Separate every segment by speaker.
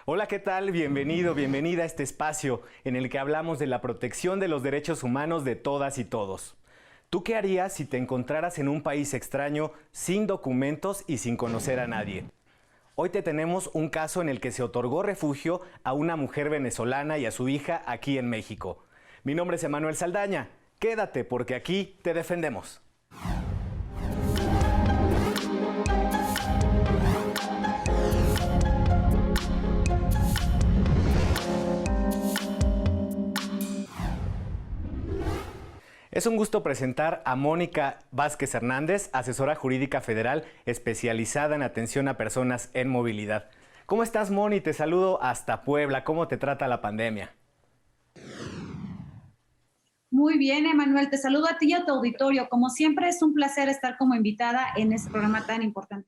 Speaker 1: Hola, ¿qué tal? Bienvenido, bienvenida a este espacio en el que hablamos de la protección de los derechos humanos de todas y todos. ¿Tú qué harías si te encontraras en un país extraño, sin documentos y sin conocer a nadie? Hoy te tenemos un caso en el que se otorgó refugio a una mujer venezolana y a su hija aquí en México. Mi nombre es Emanuel Saldaña. Quédate porque aquí te defendemos. Es un gusto presentar a Mónica Vázquez Hernández, asesora jurídica federal especializada en atención a personas en movilidad. ¿Cómo estás, Moni? Te saludo hasta Puebla. ¿Cómo te trata la pandemia?
Speaker 2: Muy bien, Emanuel, te saludo a ti y a tu auditorio. Como siempre, es un placer estar como invitada en este programa tan importante.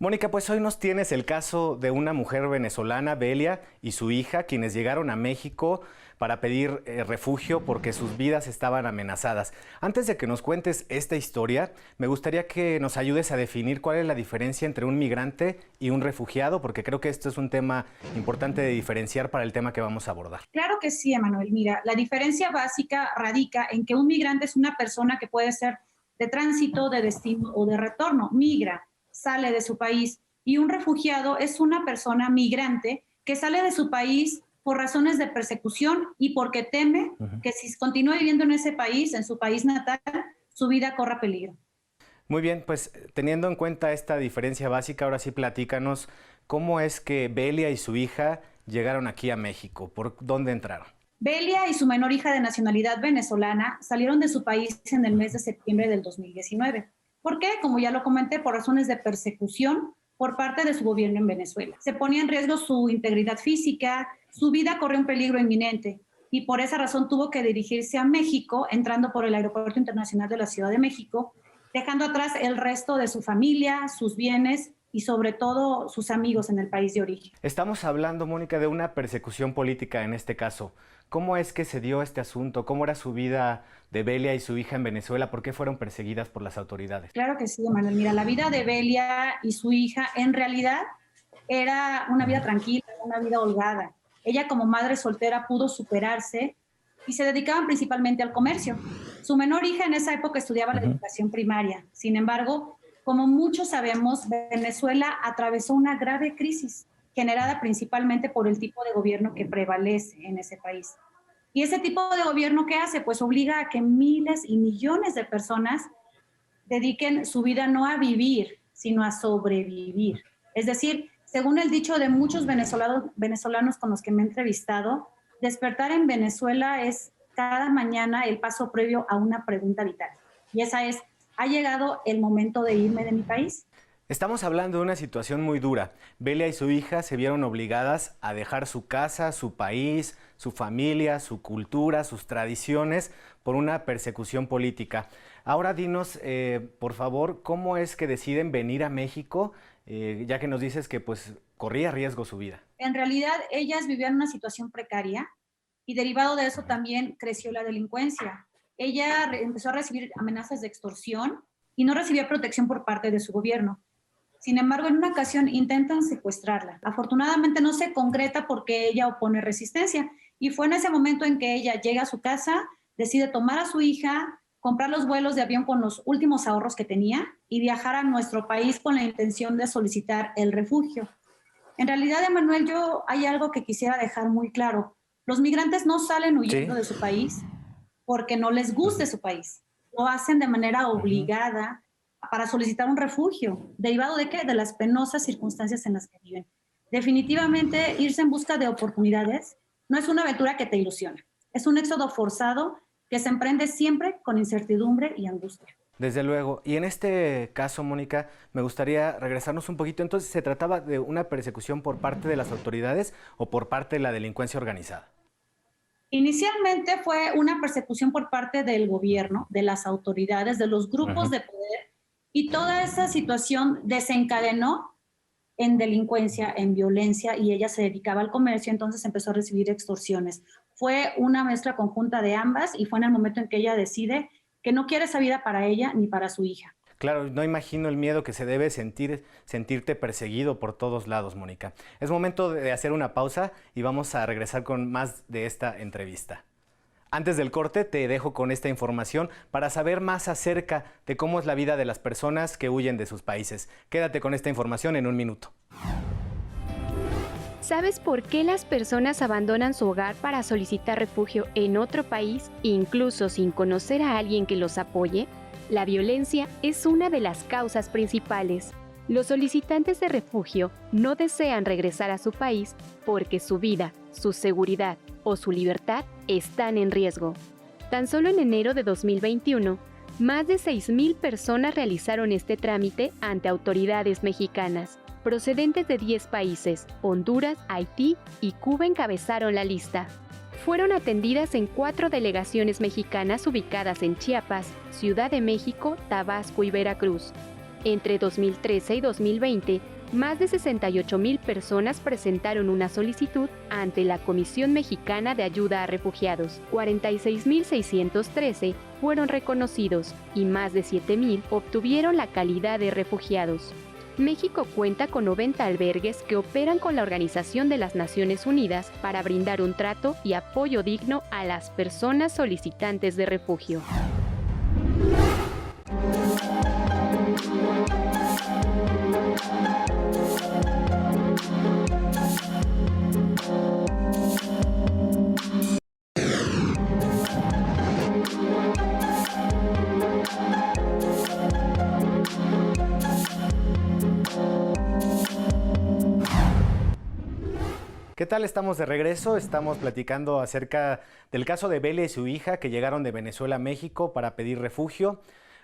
Speaker 1: Mónica, pues hoy nos tienes el caso de una mujer venezolana, Belia, y su hija, quienes llegaron a México para pedir refugio porque sus vidas estaban amenazadas. Antes de que nos cuentes esta historia, me gustaría que nos ayudes a definir cuál es la diferencia entre un migrante y un refugiado, porque creo que esto es un tema importante de diferenciar para el tema que vamos a abordar.
Speaker 2: Claro que sí, Emanuel. Mira, la diferencia básica radica en que un migrante es una persona que puede ser de tránsito, de destino o de retorno. Migra, sale de su país, y un refugiado es una persona migrante que sale de su país por razones de persecución y porque teme que si continúa viviendo en ese país, en su país natal, su vida corra peligro.
Speaker 1: Muy bien, pues teniendo en cuenta esta diferencia básica, ahora sí platícanos cómo es que Belia y su hija llegaron aquí a México, ¿por dónde entraron?
Speaker 2: Belia y su menor hija de nacionalidad venezolana salieron de su país en el mes de septiembre del 2019. ¿Por qué? Como ya lo comenté, por razones de persecución por parte de su gobierno en Venezuela. Se ponía en riesgo su integridad física, su vida corrió un peligro inminente y por esa razón tuvo que dirigirse a México, entrando por el Aeropuerto Internacional de la Ciudad de México, dejando atrás el resto de su familia, sus bienes y sobre todo sus amigos en el país de origen.
Speaker 1: Estamos hablando, Mónica, de una persecución política en este caso. ¿Cómo es que se dio este asunto? ¿Cómo era su vida de Belia y su hija en Venezuela? ¿Por qué fueron perseguidas por las autoridades?
Speaker 2: Claro que sí, Manuel. Mira, la vida de Belia y su hija en realidad era una vida tranquila, una vida holgada. Ella como madre soltera pudo superarse y se dedicaban principalmente al comercio. Su menor hija en esa época estudiaba la educación primaria. Sin embargo, como muchos sabemos, Venezuela atravesó una grave crisis generada principalmente por el tipo de gobierno que prevalece en ese país. Y ese tipo de gobierno, ¿qué hace? Pues obliga a que miles y millones de personas dediquen su vida no a vivir, sino a sobrevivir. Es decir, según el dicho de muchos venezolanos con los que me he entrevistado, despertar en Venezuela es cada mañana el paso previo a una pregunta vital. Y esa es, ¿ha llegado el momento de irme de mi país?
Speaker 1: Estamos hablando de una situación muy dura. Belia y su hija se vieron obligadas a dejar su casa, su país, su familia, su cultura, sus tradiciones por una persecución política. Ahora dinos, por favor, ¿cómo es que deciden venir a México, ya que nos dices que pues corría riesgo su vida?
Speaker 2: En realidad, ellas vivían una situación precaria y derivado de eso también creció la delincuencia. Ella empezó a recibir amenazas de extorsión y no recibía protección por parte de su gobierno. Sin embargo, en una ocasión intentan secuestrarla. Afortunadamente no se concreta porque ella opone resistencia y fue en ese momento en que ella llega a su casa, decide tomar a su hija, comprar los vuelos de avión con los últimos ahorros que tenía y viajar a nuestro país con la intención de solicitar el refugio. En realidad, Emanuel, yo hay algo que quisiera dejar muy claro. Los migrantes no salen huyendo
Speaker 1: Sí.
Speaker 2: de su país porque no les guste su país. Lo hacen de manera obligada para solicitar un refugio. ¿Derivado de qué? De las penosas circunstancias en las que viven. Definitivamente, irse en busca de oportunidades no es una aventura que te ilusiona. Es un éxodo forzado que se emprende siempre con incertidumbre y angustia.
Speaker 1: Desde luego. Y en este caso, Mónica, me gustaría regresarnos un poquito. Entonces, ¿se trataba de una persecución por parte de las autoridades o por parte de la delincuencia organizada?
Speaker 2: Inicialmente fue una persecución por parte del gobierno, de las autoridades, de los grupos
Speaker 1: Ujú.
Speaker 2: de poder, y toda esa situación desencadenó en delincuencia, en violencia, y ella se dedicaba al comercio, entonces empezó a recibir extorsiones. Fue una mezcla conjunta de ambas y fue en el momento en que ella decide que no quiere esa vida para ella ni para su hija.
Speaker 1: Claro, no imagino el miedo que se debe sentirte perseguido por todos lados, Mónica. Es momento de hacer una pausa y vamos a regresar con más de esta entrevista. Antes del corte te dejo con esta información para saber más acerca de cómo es la vida de las personas que huyen de sus países. Quédate con esta información en un minuto.
Speaker 3: ¿Sabes por qué las personas abandonan su hogar para solicitar refugio en otro país, incluso sin conocer a alguien que los apoye? La violencia es una de las causas principales. Los solicitantes de refugio no desean regresar a su país porque su vida, su seguridad o su libertad están en riesgo. Tan solo en enero de 2021, más de 6,000 personas realizaron este trámite ante autoridades mexicanas. Procedentes de 10 países, Honduras, Haití y Cuba encabezaron la lista. Fueron atendidas en 4 delegaciones mexicanas ubicadas en Chiapas, Ciudad de México, Tabasco y Veracruz. Entre 2013 y 2020, más de 68,000 personas presentaron una solicitud ante la Comisión Mexicana de Ayuda a Refugiados. 46,613 fueron reconocidos y más de 7,000 obtuvieron la calidad de refugiados. México cuenta con 90 albergues que operan con la Organización de las Naciones Unidas para brindar un trato y apoyo digno a las personas solicitantes de refugio.
Speaker 1: ¿Qué tal? Estamos de regreso, estamos platicando acerca del caso de Belia y su hija que llegaron de Venezuela a México para pedir refugio.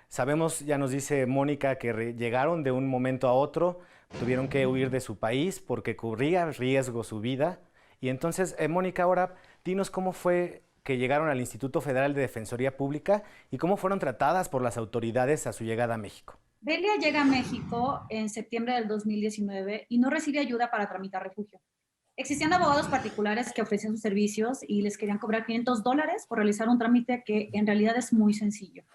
Speaker 1: Sabemos, ya nos dice Mónica, que llegaron de un momento a otro, tuvieron que huir de su país porque corría riesgo su vida. Y entonces, Mónica, ahora dinos cómo fue que llegaron al Instituto Federal de Defensoría Pública y cómo fueron tratadas por las autoridades a su llegada a México.
Speaker 2: Belia llega a México en septiembre del 2019 y no recibe ayuda para tramitar refugio. Existían abogados particulares que ofrecían sus servicios y les querían cobrar $500 por realizar un trámite que en realidad es muy sencillo.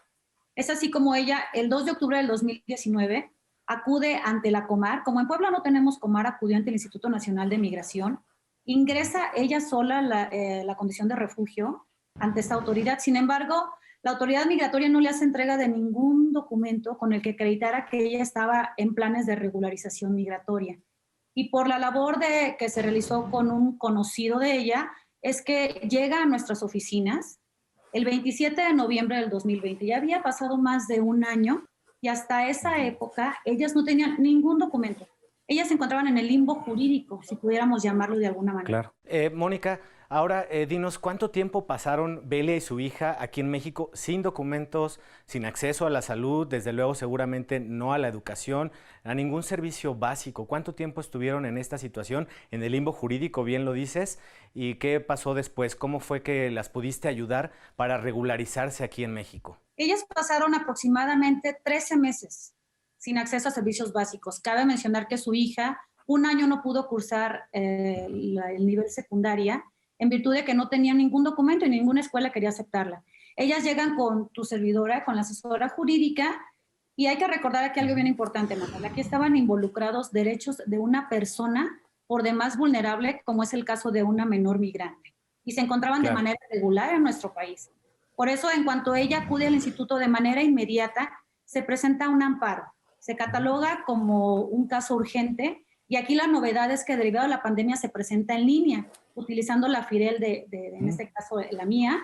Speaker 2: Es así como ella, el 2 de octubre del 2019, acude ante la Comar. Como en Puebla no tenemos Comar, acudió ante el Instituto Nacional de Migración. Ingresa ella sola la condición de refugio ante esta autoridad. Sin embargo, la autoridad migratoria no le hace entrega de ningún documento con el que acreditara que ella estaba en planes de regularización migratoria. Y por la labor que se realizó con un conocido de ella, es que llega a nuestras oficinas el 27 de noviembre del 2020. Ya había pasado más de un año y hasta esa época ellas no tenían ningún documento. Ellas se encontraban en el limbo jurídico, si pudiéramos llamarlo de alguna manera.
Speaker 1: Claro. Mónica, ahora dinos, ¿cuánto tiempo pasaron Belia y su hija aquí en México sin documentos, sin acceso a la salud, desde luego seguramente no a la educación, a ningún servicio básico? ¿Cuánto tiempo estuvieron en esta situación, en el limbo jurídico, bien lo dices? ¿Y qué pasó después? ¿Cómo fue que las pudiste ayudar para regularizarse aquí en México?
Speaker 2: Ellas pasaron aproximadamente 13 meses sin acceso a servicios básicos. Cabe mencionar que su hija un año no pudo cursar el nivel secundaria en virtud de que no tenía ningún documento y ninguna escuela quería aceptarla. Ellas llegan con tu servidora, con la asesora jurídica, y hay que recordar aquí algo bien importante, Manuel. Aquí estaban involucrados derechos de una persona por demás vulnerable, como es el caso de una menor migrante, y se encontraban de manera regular en nuestro país. Por eso, en cuanto ella acude al instituto de manera inmediata, se presenta un amparo. Se cataloga como un caso urgente y aquí la novedad es que derivado de la pandemia se presenta en línea, utilizando la FIREL en este caso la mía,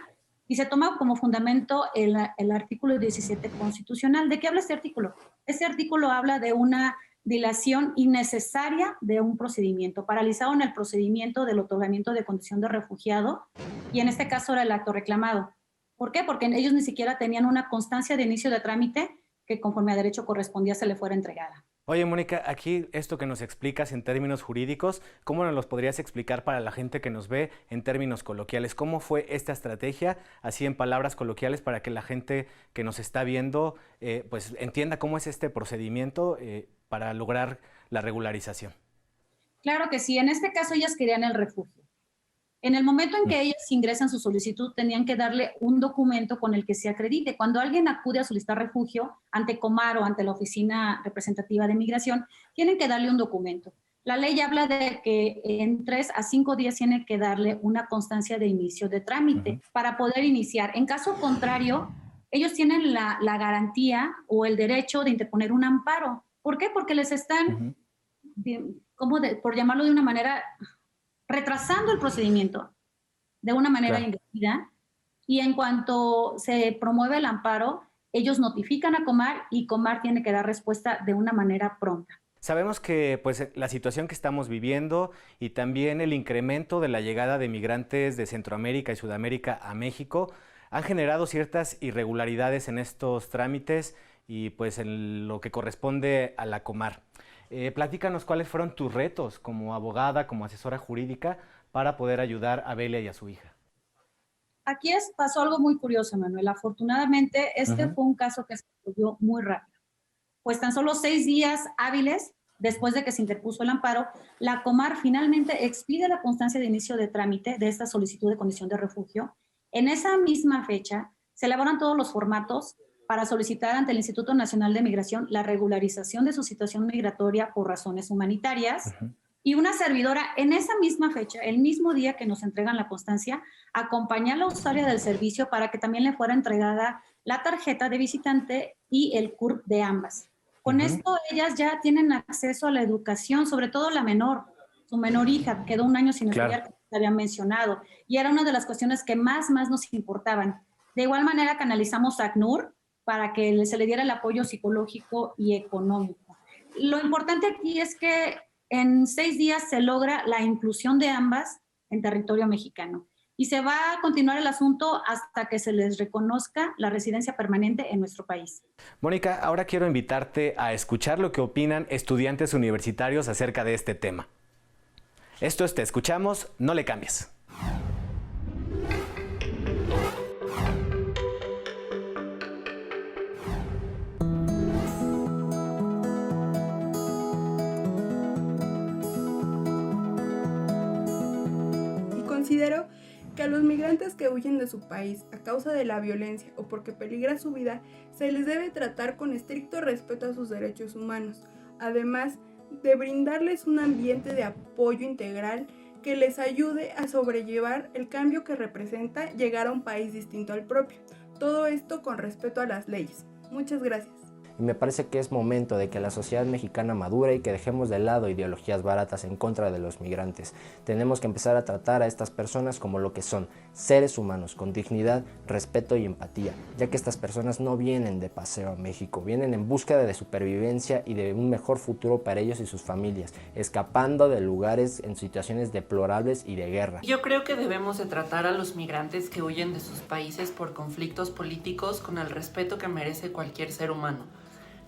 Speaker 2: y se toma como fundamento el artículo 17 constitucional. ¿De qué habla este artículo? Este artículo habla de una dilación innecesaria de un procedimiento, paralizado en el procedimiento del otorgamiento de condición de refugiado, y en este caso era el acto reclamado. ¿Por qué? Porque ellos ni siquiera tenían una constancia de inicio de trámite que conforme a derecho correspondía se le fuera entregada.
Speaker 1: Oye, Mónica, aquí esto que nos explicas en términos jurídicos, ¿cómo nos los podrías explicar para la gente que nos ve en términos coloquiales? ¿Cómo fue esta estrategia, así en palabras coloquiales, para que la gente que nos está viendo pues entienda cómo es este procedimiento para lograr la regularización?
Speaker 2: Claro que sí. En este caso ellas querían el refugio. En el momento en que ellos ingresan su solicitud, tenían que darle un documento con el que se acredite. Cuando alguien acude a solicitar refugio ante Comar o ante la Oficina Representativa de Migración, tienen que darle un documento. La ley habla de que en 3 a 5 días tiene que darle una constancia de inicio de trámite para poder iniciar. En caso contrario, ellos tienen la garantía o el derecho de interponer un amparo. ¿Por qué? Porque les están, por llamarlo de una manera, retrasando el procedimiento de una manera indebida, y en cuanto se promueve el amparo, ellos notifican a Comar y Comar tiene que dar respuesta de una manera pronta.
Speaker 1: Sabemos que pues, la situación que estamos viviendo y también el incremento de la llegada de migrantes de Centroamérica y Sudamérica a México han generado ciertas irregularidades en estos trámites y pues en lo que corresponde a la Comar. Platícanos cuáles fueron tus retos como abogada, como asesora jurídica para poder ayudar a Belia y a su hija.
Speaker 2: Aquí pasó algo muy curioso, Manuel. Afortunadamente, fue un caso que se resolvió muy rápido. Pues tan solo 6 días hábiles después de que se interpuso el amparo, la Comar finalmente expide la constancia de inicio de trámite de esta solicitud de condición de refugio. En esa misma fecha, se elaboran todos los formatos para solicitar ante el Instituto Nacional de Migración la regularización de su situación migratoria por razones humanitarias. Y una servidora, en esa misma fecha, el mismo día que nos entregan la constancia, acompaña a la usuaria del servicio para que también le fuera entregada la tarjeta de visitante y el CURP de ambas. Con esto, ellas ya tienen acceso a la educación, sobre todo la menor. Su menor hija quedó 1 año sin estudiar, como te había mencionado, y era una de las cuestiones que más nos importaban. De igual manera, canalizamos a ACNUR para que se le diera el apoyo psicológico y económico. Lo importante aquí es que en 6 días se logra la inclusión de ambas en territorio mexicano y se va a continuar el asunto hasta que se les reconozca la residencia permanente en nuestro país.
Speaker 1: Mónica, ahora quiero invitarte a escuchar lo que opinan estudiantes universitarios acerca de este tema. Esto es Te Escuchamos, no le cambies.
Speaker 4: Considero que a los migrantes que huyen de su país a causa de la violencia o porque peligra su vida, se les debe tratar con estricto respeto a sus derechos humanos, además de brindarles un ambiente de apoyo integral que les ayude a sobrellevar el cambio que representa llegar a un país distinto al propio. Todo esto con respeto a las leyes. Muchas gracias.
Speaker 5: Y me parece que es momento de que la sociedad mexicana madure y que dejemos de lado ideologías baratas en contra de los migrantes. Tenemos que empezar a tratar a estas personas como lo que son, seres humanos, con dignidad, respeto y empatía, ya que estas personas no vienen de paseo a México, vienen en búsqueda de supervivencia y de un mejor futuro para ellos y sus familias, escapando de lugares en situaciones deplorables y de guerra.
Speaker 6: Yo creo que debemos de tratar a los migrantes que huyen de sus países por conflictos políticos con el respeto que merece cualquier ser humano.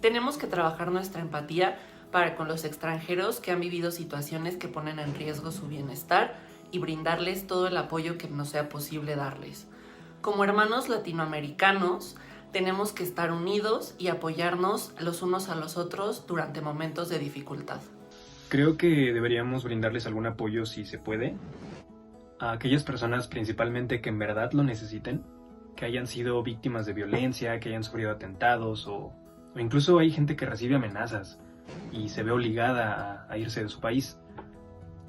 Speaker 6: Tenemos que trabajar nuestra empatía para con los extranjeros que han vivido situaciones que ponen en riesgo su bienestar y brindarles todo el apoyo que nos sea posible darles. Como hermanos latinoamericanos, tenemos que estar unidos y apoyarnos los unos a los otros durante momentos de dificultad.
Speaker 7: Creo que deberíamos brindarles algún apoyo si se puede a aquellas personas principalmente que en verdad lo necesiten, que hayan sido víctimas de violencia, que hayan sufrido atentados o incluso hay gente que recibe amenazas y se ve obligada a irse de su país.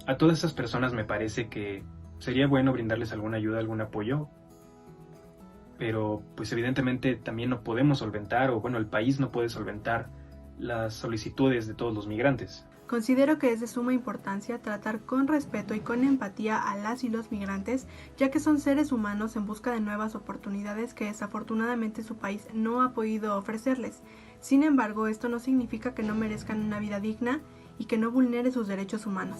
Speaker 7: A todas esas personas me parece que sería bueno brindarles alguna ayuda, algún apoyo, pero pues evidentemente también no podemos solventar, o bueno, el país no puede solventar las solicitudes de todos los migrantes.
Speaker 4: Considero que es de suma importancia tratar con respeto y con empatía a las y los migrantes, ya que son seres humanos en busca de nuevas oportunidades que desafortunadamente su país no ha podido ofrecerles. Sin embargo, esto no significa que no merezcan una vida digna y que no vulnere sus derechos humanos.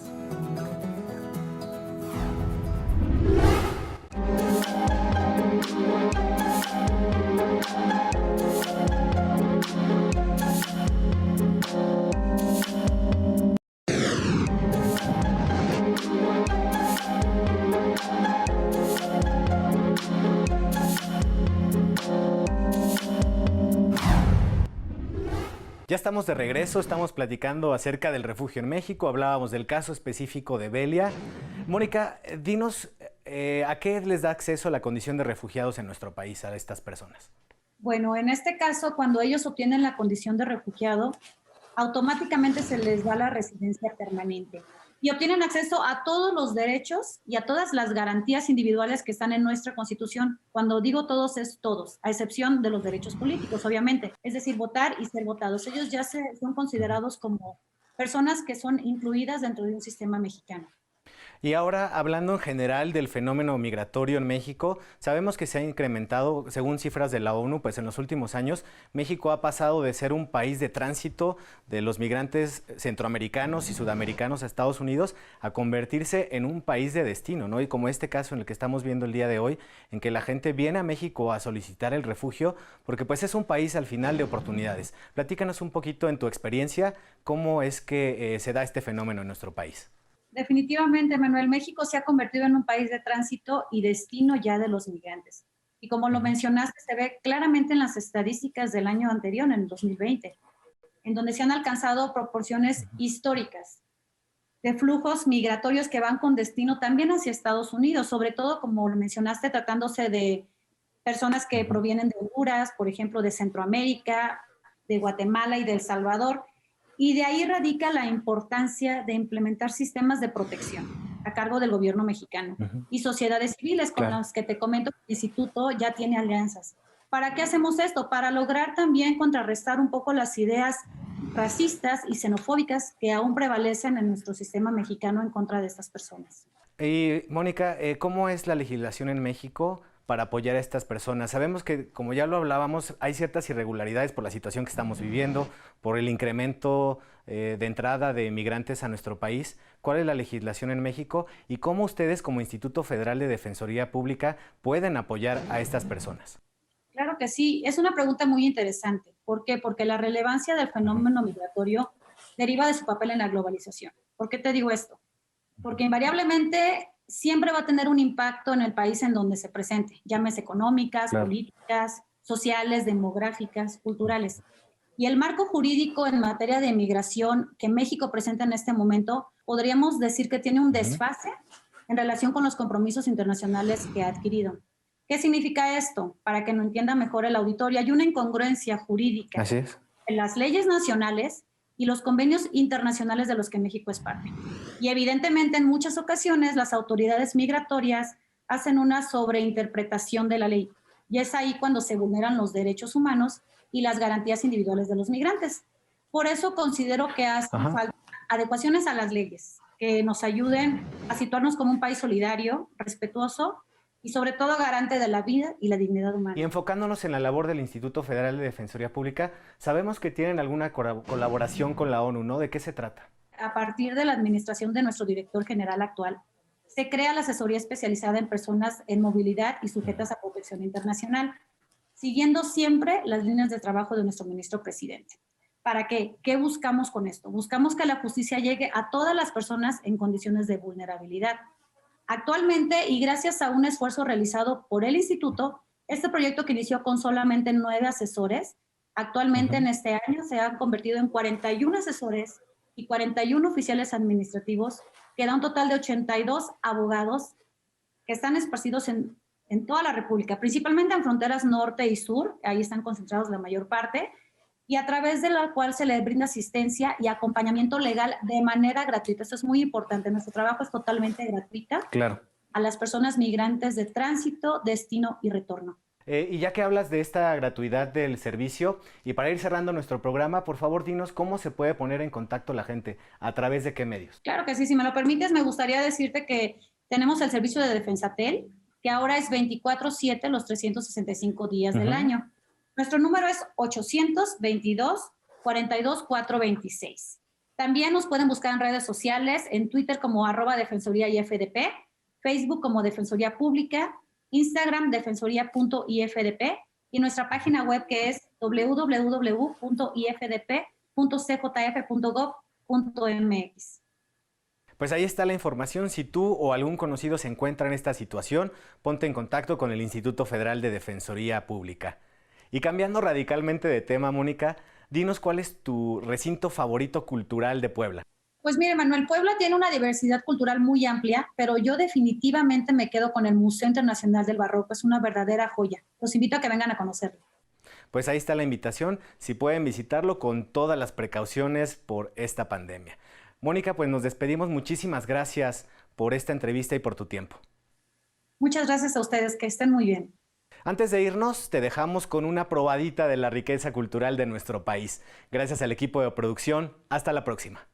Speaker 1: Ya estamos de regreso, estamos platicando acerca del refugio en México, hablábamos del caso específico de Belia. Mónica, dinos ¿a qué les da acceso la condición de refugiados en nuestro país a estas personas?
Speaker 2: Bueno, en este caso, cuando ellos obtienen la condición de refugiado, automáticamente se les da la residencia permanente y obtienen acceso a todos los derechos y a todas las garantías individuales que están en nuestra Constitución. Cuando digo todos, es todos, a excepción de los derechos políticos, obviamente, es decir, votar y ser votados. Ellos ya son considerados como personas que son incluidas dentro de un sistema mexicano.
Speaker 1: Y ahora, hablando en general del fenómeno migratorio en México, sabemos que se ha incrementado, según cifras de la ONU, pues en los últimos años, México ha pasado de ser un país de tránsito de los migrantes centroamericanos y sudamericanos a Estados Unidos a convertirse en un país de destino, ¿no? Y como este caso en el que estamos viendo el día de hoy, en que la gente viene a México a solicitar el refugio, porque pues es un país al final de oportunidades. Platícanos un poquito en tu experiencia, cómo es que se da este fenómeno en nuestro país.
Speaker 2: Definitivamente, Manuel, México se ha convertido en un país de tránsito y destino ya de los migrantes. Y como lo mencionaste, se ve claramente en las estadísticas del año anterior, en el 2020, en donde se han alcanzado proporciones históricas de flujos migratorios que van con destino también hacia Estados Unidos, sobre todo, como lo mencionaste, tratándose de personas que provienen de Honduras, por ejemplo, de Centroamérica, de Guatemala y de El Salvador. Y de ahí radica la importancia de implementar sistemas de protección a cargo del gobierno mexicano y sociedades civiles con las que te comento que el instituto ya tiene alianzas. ¿Para qué hacemos esto? Para lograr también contrarrestar un poco las ideas racistas y xenofóbicas que aún prevalecen en nuestro sistema mexicano en contra de estas personas.
Speaker 1: Y Mónica, ¿cómo es la legislación en México para apoyar a estas personas? Sabemos que, como ya lo hablábamos, hay ciertas irregularidades por la situación que estamos viviendo, por el incremento de entrada de migrantes a nuestro país. ¿Cuál es la legislación en México y cómo ustedes como Instituto Federal de Defensoría Pública pueden apoyar a estas personas?
Speaker 2: Claro que sí, es una pregunta muy interesante. ¿Por qué? Porque la relevancia del fenómeno migratorio deriva de su papel en la globalización. ¿Por qué te digo esto? Porque invariablemente siempre va a tener un impacto en el país en donde se presente, llámese económicas, políticas, sociales, demográficas, culturales. Y el marco jurídico en materia de migración que México presenta en este momento, podríamos decir que tiene un desfase en relación con los compromisos internacionales que ha adquirido. ¿Qué significa esto? Para que lo entienda mejor el auditorio, hay una incongruencia jurídica en las leyes nacionales y los convenios internacionales de los que México es parte. Y evidentemente en muchas ocasiones las autoridades migratorias hacen una sobreinterpretación de la ley. Y es ahí cuando se vulneran los derechos humanos y las garantías individuales de los migrantes. Por eso considero que hacen falta adecuaciones a las leyes que nos ayuden a situarnos como un país solidario, respetuoso y sobre todo garante de la vida y la dignidad humana.
Speaker 1: Y enfocándonos en la labor del Instituto Federal de Defensoría Pública, sabemos que tienen alguna colaboración con la ONU, ¿no? ¿De qué se trata?
Speaker 2: A partir de la administración de nuestro director general actual, se crea la asesoría especializada en personas en movilidad y sujetas a protección internacional, siguiendo siempre las líneas de trabajo de nuestro ministro presidente. ¿Para qué? ¿Qué buscamos con esto? Buscamos que la justicia llegue a todas las personas en condiciones de vulnerabilidad. Actualmente, y gracias a un esfuerzo realizado por el instituto, este proyecto que inició con solamente 9 asesores, actualmente en este año se han convertido en 41 asesores y 41 oficiales administrativos, que da un total de 82 abogados que están esparcidos en toda la República, principalmente en fronteras norte y sur, ahí están concentrados la mayor parte, y a través de la cual se les brinda asistencia y acompañamiento legal de manera gratuita. Esto es muy importante, nuestro trabajo es totalmente gratuito a las personas migrantes de tránsito, destino y retorno.
Speaker 1: Y ya que hablas de esta gratuidad del servicio, y para ir cerrando nuestro programa, por favor, dinos cómo se puede poner en contacto la gente, a través de qué medios.
Speaker 2: Claro que sí, si me lo permites, me gustaría decirte que tenemos el servicio de Defensatel, que ahora es 24/7 los 365 días del año. Nuestro número es 822-42-426. También nos pueden buscar en redes sociales, en Twitter como @defensoría_ifdp, Facebook como Defensoría Pública, Instagram defensoría.ifdp y nuestra página web que es www.ifdp.cjf.gov.mx.
Speaker 1: Pues ahí está la información. Si tú o algún conocido se encuentra en esta situación, ponte en contacto con el Instituto Federal de Defensoría Pública. Y cambiando radicalmente de tema, Mónica, dinos cuál es tu recinto favorito cultural de Puebla.
Speaker 2: Pues mire, Manuel, Puebla tiene una diversidad cultural muy amplia, pero yo definitivamente me quedo con el Museo Internacional del Barroco. Es una verdadera joya. Los invito a que vengan a conocerlo.
Speaker 1: Pues ahí está la invitación, si pueden visitarlo con todas las precauciones por esta pandemia. Mónica, pues nos despedimos. Muchísimas gracias por esta entrevista y por tu tiempo.
Speaker 2: Muchas gracias a ustedes, que estén muy bien.
Speaker 1: Antes de irnos, te dejamos con una probadita de la riqueza cultural de nuestro país. Gracias al equipo de producción. Hasta la próxima.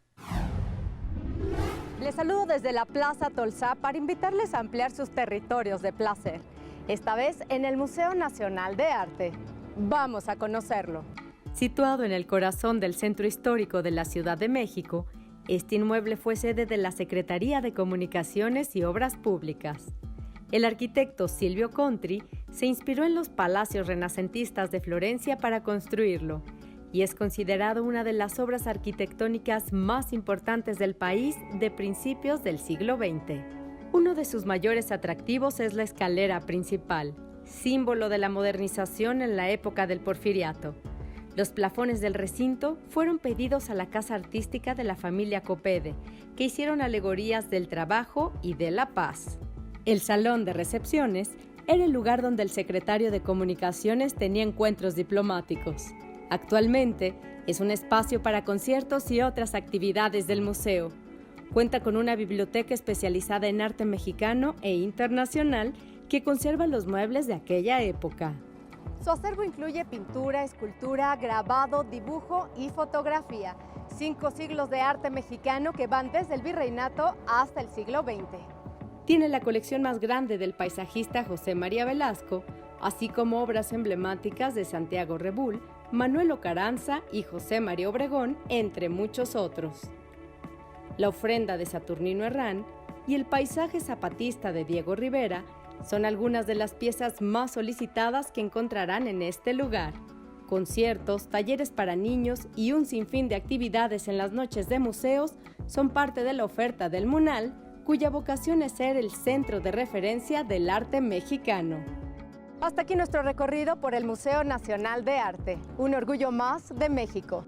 Speaker 8: Les saludo desde la Plaza Tolsá para invitarles a ampliar sus territorios de placer. Esta vez en el Museo Nacional de Arte. Vamos a conocerlo. Situado en el corazón del centro histórico de la Ciudad de México, este inmueble fue sede de la Secretaría de Comunicaciones y Obras Públicas. El arquitecto Silvio Contri se inspiró en los palacios renacentistas de Florencia para construirlo y es considerado una de las obras arquitectónicas más importantes del país de principios del siglo XX. Uno de sus mayores atractivos es la escalera principal, símbolo de la modernización en la época del Porfiriato. Los plafones del recinto fueron pedidos a la Casa Artística de la familia Copede, que hicieron alegorías del trabajo y de la paz. El salón de recepciones era el lugar donde el secretario de Comunicaciones tenía encuentros diplomáticos. Actualmente es un espacio para conciertos y otras actividades del museo. Cuenta con una biblioteca especializada en arte mexicano e internacional que conserva los muebles de aquella época. Su acervo incluye pintura, escultura, grabado, dibujo y fotografía. 5 siglos de arte mexicano que van desde el virreinato hasta el siglo XX. Tiene la colección más grande del paisajista José María Velasco, así como obras emblemáticas de Santiago Rebull, Manuel Ocaranza y José María Obregón, entre muchos otros. La ofrenda de Saturnino Herrán y el paisaje zapatista de Diego Rivera son algunas de las piezas más solicitadas que encontrarán en este lugar. Conciertos, talleres para niños y un sinfín de actividades en las noches de museos son parte de la oferta del MUNAL, cuya vocación es ser el centro de referencia del arte mexicano. Hasta aquí nuestro recorrido por el Museo Nacional de Arte, un orgullo más de México.